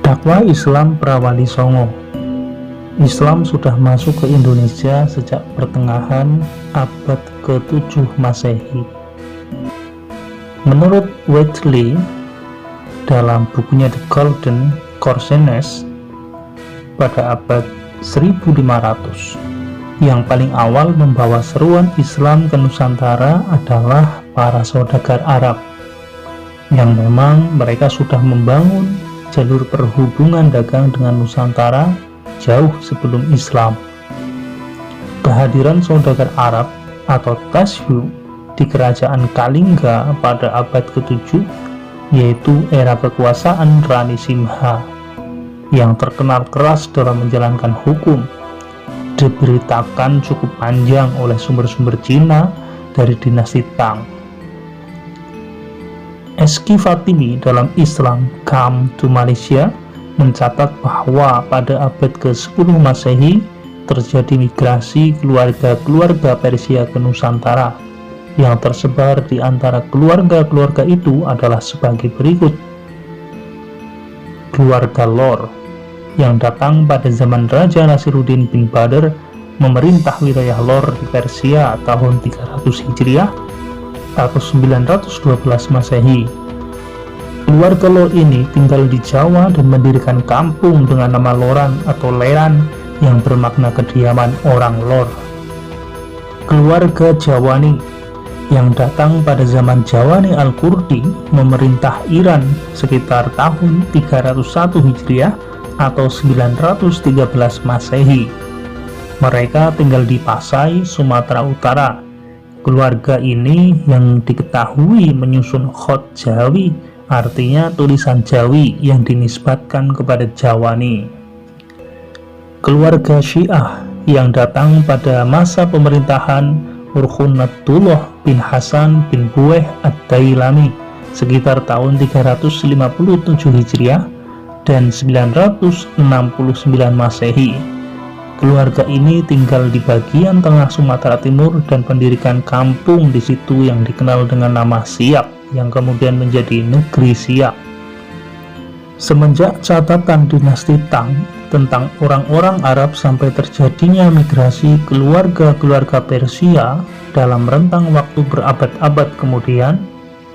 Dakwah Islam Prawali Songo. Islam sudah masuk ke Indonesia sejak pertengahan abad ke-7 Masehi. Menurut Whately dalam bukunya The Golden Corsairs pada abad 1500, yang paling awal membawa seruan Islam ke Nusantara adalah para saudagar Arab, yang memang mereka sudah membangun jalur perhubungan dagang dengan Nusantara jauh sebelum Islam. Kehadiran saudagar Arab atau Tasyu di kerajaan Kalingga pada abad ke-7, yaitu era kekuasaan Rani Simha yang terkenal keras dalam menjalankan hukum, diberitakan cukup panjang oleh sumber-sumber Cina dari dinasti Tang. Eski Fatimi dalam Islam Come to Malaysia mencatat bahwa pada abad ke-10 Masehi terjadi migrasi keluarga-keluarga Persia ke Nusantara. Yang tersebar di antara keluarga-keluarga itu adalah sebagai berikut. Keluarga Lor yang datang pada zaman Raja Nasiruddin bin Badr memerintah wilayah Lor di Persia tahun 300 Hijriah atau 912 Masehi. Keluarga Lor ini tinggal di Jawa dan mendirikan kampung dengan nama Loran atau Leran yang bermakna kediaman orang Lor. Keluarga Jawani yang datang pada zaman Jawani Al-Kurdi memerintah Iran sekitar tahun 301 Hijriah atau 913 Masehi. Mereka tinggal di Pasai, Sumatera Utara. Keluarga ini yang diketahui menyusun khot Jawi, artinya tulisan Jawi yang dinisbatkan kepada Jawani. Keluarga Syiah yang datang pada masa pemerintahan Urkhunatullah bin Hasan bin Bueh Ad-Dailami sekitar tahun 357 Hijriah dan 969 Masehi. Keluarga ini tinggal di bagian tengah Sumatera Timur dan mendirikan kampung di situ yang dikenal dengan nama Siak, yang kemudian menjadi negeri Siak. Semenjak catatan dinasti Tang tentang orang-orang Arab sampai terjadinya migrasi keluarga-keluarga Persia dalam rentang waktu berabad-abad kemudian,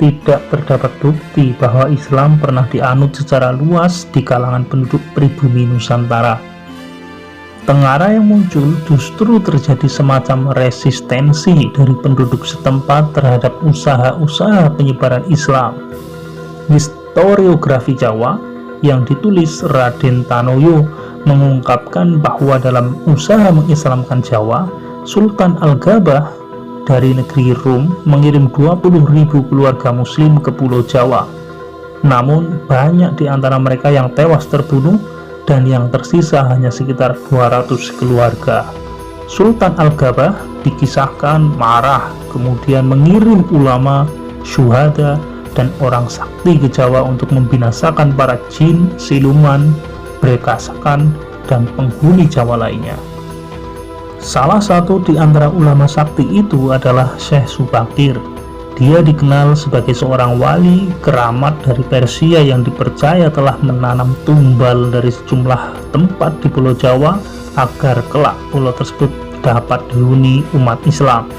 tidak terdapat bukti bahwa Islam pernah dianut secara luas di kalangan penduduk pribumi Nusantara. Tengara yang muncul justru terjadi semacam resistensi dari penduduk setempat terhadap usaha-usaha penyebaran Islam. Historiografi Jawa yang ditulis Raden Tanoyo mengungkapkan bahwa dalam usaha mengislamkan Jawa, Sultan Al-Gabah dari negeri Rum mengirim 20.000 keluarga muslim ke Pulau Jawa. Namun banyak di antara mereka yang tewas terbunuh dan yang tersisa hanya sekitar 200 keluarga. Sultan Al-Gabah dikisahkan marah, kemudian mengirim ulama, syuhada, dan orang sakti ke Jawa untuk membinasakan para jin, siluman, brekasakan, dan penghuni Jawa lainnya. Salah satu di antara ulama sakti itu adalah Syekh Subakir. Dia dikenal sebagai seorang wali keramat dari Persia yang dipercaya telah menanam tumbal dari sejumlah tempat di Pulau Jawa agar kelak pulau tersebut dapat dihuni umat Islam.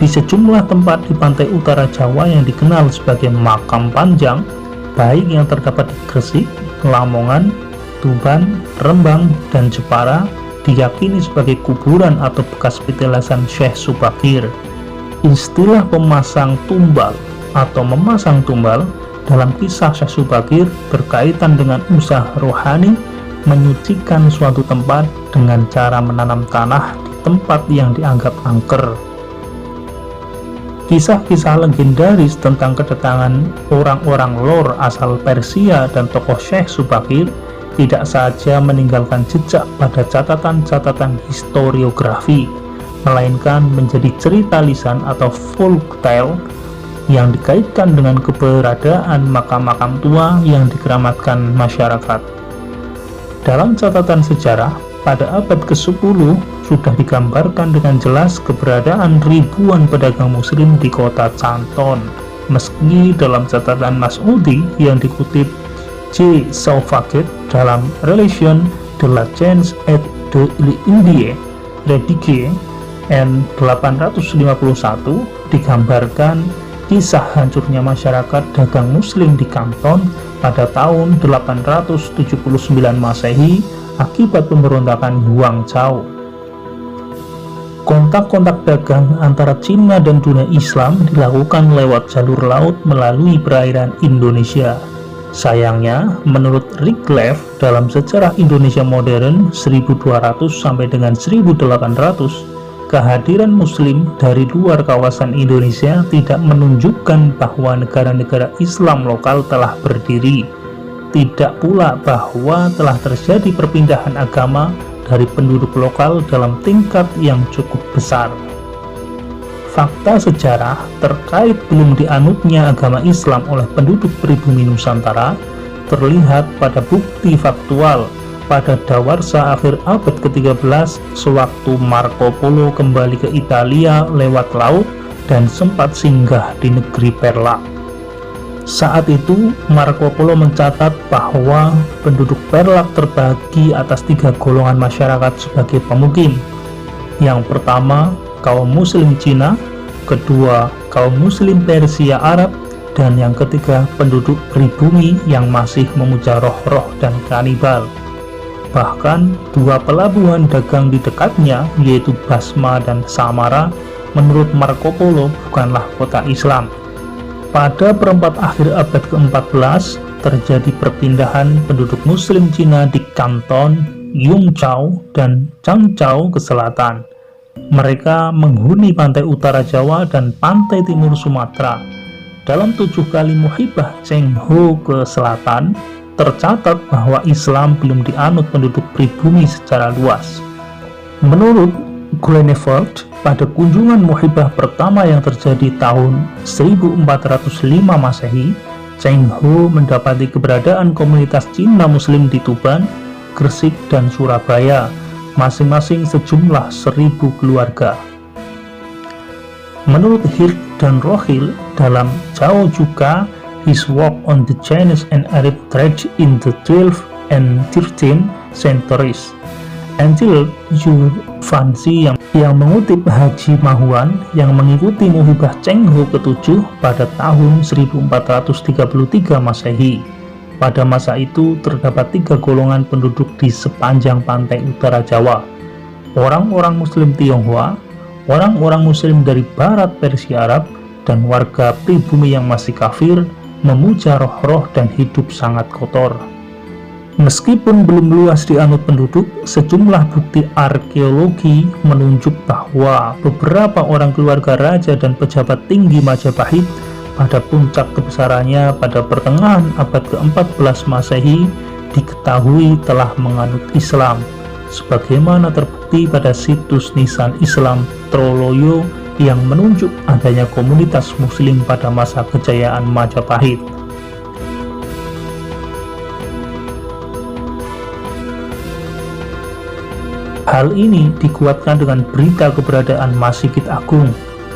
Di sejumlah tempat di pantai utara Jawa yang dikenal sebagai makam panjang, baik yang terdapat di Gresik, Lamongan, Tuban, Rembang, dan Jepara, diyakini sebagai kuburan atau bekas petilasan Syekh Subakir. Istilah pemasang tumbal atau memasang tumbal dalam kisah Syekh Subakir berkaitan dengan usaha rohani menyucikan suatu tempat dengan cara menanam tanah di tempat yang dianggap angker. Kisah-kisah legendaris tentang kedatangan orang-orang Lor asal Persia dan tokoh Syekh Subakir tidak saja meninggalkan jejak pada catatan-catatan historiografi, melainkan menjadi cerita lisan atau folk tale yang dikaitkan dengan keberadaan makam-makam tua yang dikeramatkan masyarakat. Dalam catatan sejarah, pada abad ke-10 sudah digambarkan dengan jelas keberadaan ribuan pedagang muslim di kota Canton, meski dalam catatan Mas'udi yang dikutip J. Sauvaget dalam Relation de la Chance et de l'Indie Rédigé N. 851 digambarkan kisah hancurnya masyarakat dagang muslim di Kanton pada tahun 879 Masehi akibat pemberontakan Yuan Zhao. Kontak-kontak dagang antara Cina dan dunia Islam dilakukan lewat jalur laut melalui perairan Indonesia. Sayangnya, menurut Rickleff dalam Sejarah Indonesia Modern 1200 sampai dengan 1800, kehadiran Muslim dari luar kawasan Indonesia tidak menunjukkan bahwa negara-negara Islam lokal telah berdiri. Tidak pula bahwa telah terjadi perpindahan agama dari penduduk lokal dalam tingkat yang cukup besar. Fakta sejarah terkait belum dianutnya agama Islam oleh penduduk pribumi Nusantara terlihat pada bukti faktual pada dawarsa akhir abad ke-13 sewaktu Marco Polo kembali ke Italia lewat laut dan sempat singgah di negeri Perlak. Saat itu Marco Polo mencatat bahwa penduduk Perlak terbagi atas 3 golongan masyarakat sebagai pemukim. Yang pertama, kaum muslim Cina, kedua, kaum muslim Persia Arab, dan yang ketiga, penduduk pribumi yang masih memuja roh-roh dan kanibal. Bahkan, 2 pelabuhan dagang di dekatnya, yaitu Basma dan Samara, menurut Marco Polo bukanlah kota Islam. Pada perempat akhir abad ke-14, terjadi perpindahan penduduk muslim Cina di Kanton, Yungzhou, dan Changzhou ke selatan. Mereka menghuni pantai utara Jawa dan pantai timur Sumatera. Dalam 7 kali muhibah Cheng Ho ke selatan, tercatat bahwa Islam belum dianut penduduk pribumi secara luas. Menurut Grunewald, pada kunjungan muhibah pertama yang terjadi tahun 1405 Masehi, Cheng Ho mendapati keberadaan komunitas Cina Muslim di Tuban, Gresik, dan Surabaya, masing-masing sejumlah 1000 keluarga. Menurut Hirsch dan Rohil dalam Zhao Juga, his work on the Chinese and Arab trade in the 12th and 13th centuries, Angel Yu Fanzi yang mengutip Haji Mahuan yang mengikuti muhibah Cheng Ho ke-7 pada tahun 1433 Masehi. Pada masa itu terdapat 3 golongan penduduk di sepanjang pantai utara Jawa: orang-orang Muslim Tionghoa, orang-orang Muslim dari barat Persia Arab, dan warga pribumi yang masih kafir, memuja roh-roh dan hidup sangat kotor. Meskipun belum luas dianut penduduk, sejumlah bukti arkeologi menunjuk bahwa beberapa orang keluarga raja dan pejabat tinggi Majapahit pada puncak kebesarannya pada pertengahan abad ke-14 Masehi diketahui telah menganut Islam, sebagaimana terbukti pada situs nisan Islam Troloyo yang menunjuk adanya komunitas muslim pada masa kejayaan Majapahit. Hal ini dikuatkan dengan berita keberadaan Masjid Agung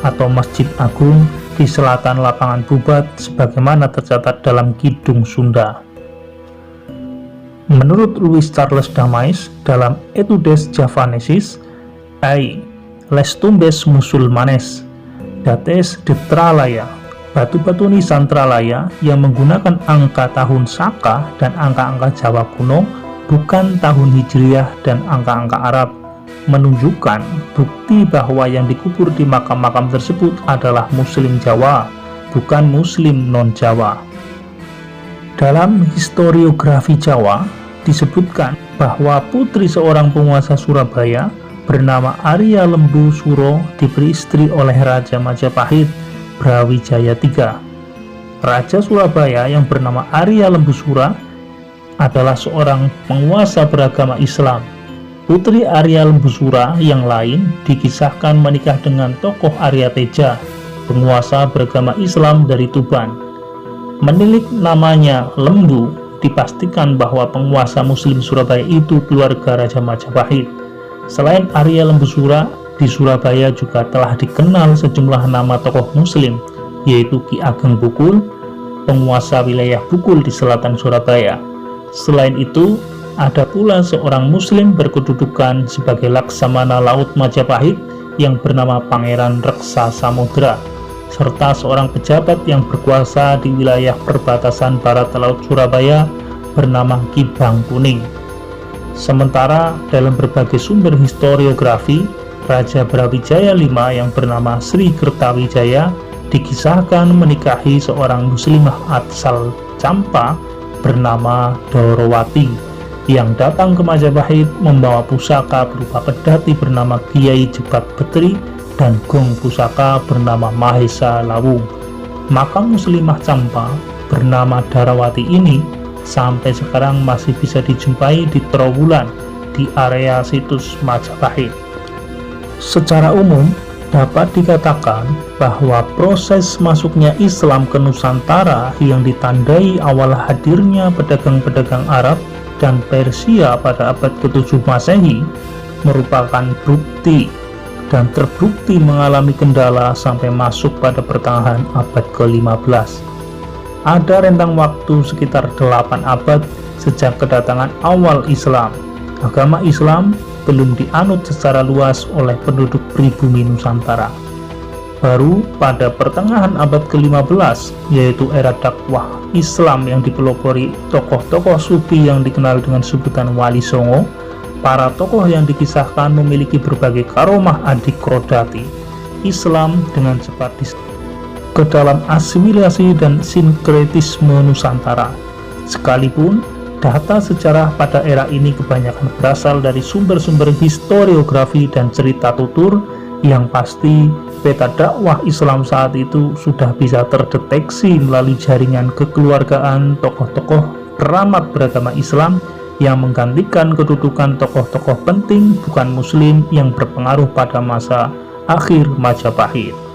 atau Masjid Agung di selatan lapangan Bubat sebagaimana tercatat dalam Kidung Sunda. Menurut Louis Charles Damais dalam Etudes Javanesis, ai les tumbes musulmanes dates de Tralaya, batu-batu nisan Tralaya yang menggunakan angka tahun Saka dan angka-angka Jawa kuno, bukan tahun Hijriah dan angka-angka Arab, menunjukkan bukti bahwa yang dikubur di makam-makam tersebut adalah Muslim Jawa, bukan Muslim non-Jawa. Dalam historiografi Jawa disebutkan bahwa putri seorang penguasa Surabaya bernama Arya Lembu Suro diberi istri oleh Raja Majapahit Brawijaya III. Raja Surabaya yang bernama Arya Lembu Sura adalah seorang penguasa beragama Islam. Putri Arya Lembu Sura yang lain dikisahkan menikah dengan tokoh Arya Teja, penguasa beragama Islam dari Tuban. Menilik namanya Lembu, dipastikan bahwa penguasa Muslim Surabaya itu keluarga Raja Majapahit. Selain Arya Lembu Sura, di Surabaya juga telah dikenal sejumlah nama tokoh Muslim, yaitu Ki Ageng Bukul, penguasa wilayah Bukul di selatan Surabaya. Selain itu, ada pula seorang muslim berkedudukan sebagai Laksamana Laut Majapahit yang bernama Pangeran Reksa Samudra, serta seorang pejabat yang berkuasa di wilayah perbatasan barat laut Surabaya bernama Ki Bang Kuning. Sementara dalam berbagai sumber historiografi, Raja Brawijaya V yang bernama Sri Kertawijaya dikisahkan menikahi seorang muslimah asal Campa bernama Dorowati yang datang ke Majapahit membawa pusaka berupa pedati bernama Kiai Jebat Betri dan gong pusaka bernama Mahesa Lawung. Makam muslimah Campa bernama Darawati ini sampai sekarang masih bisa dijumpai di Trowulan di area situs Majapahit. Secara umum, dapat dikatakan bahwa proses masuknya Islam ke Nusantara yang ditandai awal hadirnya pedagang-pedagang Arab dan Persia pada abad ke-7 Masehi merupakan bukti dan terbukti mengalami kendala sampai masuk pada pertengahan abad ke-15. Ada rentang waktu sekitar 8 abad sejak kedatangan awal Islam. Agama Islam belum dianut secara luas oleh penduduk pribumi Nusantara. Baru pada pertengahan abad ke-15, yaitu era dakwah Islam yang dipelopori tokoh-tokoh sufi yang dikenal dengan sebutan Wali Songo, para tokoh yang dikisahkan memiliki berbagai karomah adikrodati. Islam dengan cepat ke dalam asimilasi dan sinkretisme Nusantara. Sekalipun data sejarah pada era ini kebanyakan berasal dari sumber-sumber historiografi dan cerita tutur, yang pasti peta dakwah Islam saat itu sudah bisa terdeteksi melalui jaringan kekeluargaan tokoh-tokoh keramat beragama Islam yang menggantikan kedudukan tokoh-tokoh penting bukan muslim yang berpengaruh pada masa akhir Majapahit.